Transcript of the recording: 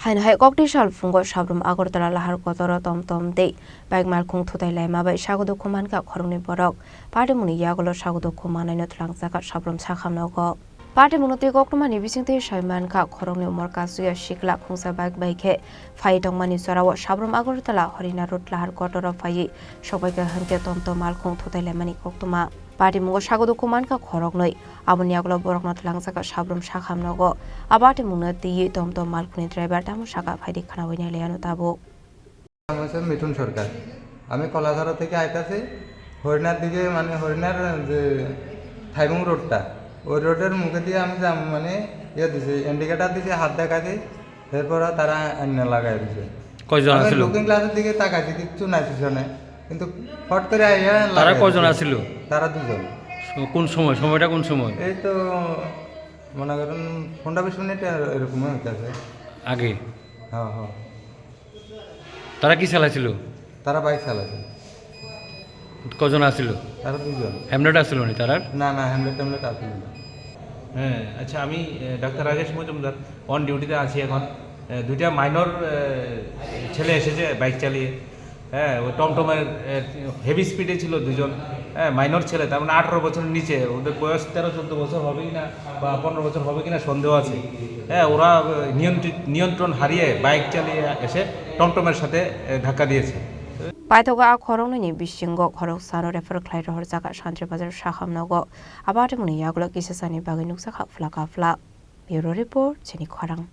Haino Koktisal Phungo Sabrum Agartala Lahar Kotoro Tomtom Tei Malkhung Thutailaima by Sago Dukhomankha Khoroknwi Borok Patimungni Yakulo Sago Dukhomanai Twlangjakha Sabrum Sakham Nogo Patimungni Koktisal Bisingte Shaimankha Khoroknwi Morkasuya Shikla Khungsa Baike Phai Tongmani Sorawo Sabrum Agartala Lahar Kotoro Phai Shobaika Hanke Tomtom Malkhung Thutailaimani Koktuma Patimungni Sago Dukhomankha Khoroknwi Aboni Yakulo Borok Twlangjakha Sabrum Sakham Nogo Patimungni Tei Tomtom Malkhungni driver Tamu Saka Phai Khanawi Leano Tabo Mithun সরকার আমি কলাধরা থেকে আইতাছি হরিণার দিকে মানে হরিণার যে থাইবং রোডটা ওই রোডের মুখে দিয়ে আমি মানে দিছি ইন্ডিকেটর দিছি হাত দেখাইছি এরপর তারা আইনা লাগাই দিছে কয়জন আছিল লুকিং গ্লাসের দিকে তাকাইছি কিছু নাই পিছনে কিন্তু ফট করে আইয়া তারা কয়জন আছিল তারা দুজন কোন সময়টা কোন সময় এই তো মনে করেন 15-20 মিনিট এরকম হইতাছে আগে হ্যাঁ হ্যাঁ তারা কি চালাইছিল তারা বাইক চালাইছিল কজন আছিল তারা দুজন হেমলেট আছিল নি তারা না হেমলেট আসছিল না হ্যাঁ আচ্ছা আমি ডাক্তার রাজেশ মজুমদার অন ডিউটিতে আছি এখন দুইটা মাইনর ছেলে এসেছে বাইক চালিয়ে হ্যাঁ ওই টমটমের হেভি স্পিডে ছিল দুজন হ্যাঁ মাইনর ছেলে তার মানে 18 বছরের নিচে ওদের বয়স 13-14 বছর হবে কিনা বা 15 বছর হবে কিনা সন্দেহ আছে হ্যাঁ ওরা নিয়ন্ত্রণ হারিয়ে বাইক চালিয়ে এসে টমটমের সাথে ধাক্কা দিয়েছে Paitoga Khoroknwi Bisingo Khoroksan refer Clyde Horzaka Shantri Bazar Sakham Nogo Patimungni Yakulo Kisasani Bagin Nuksakha Flaka Fla Bureau Report Chini Khorang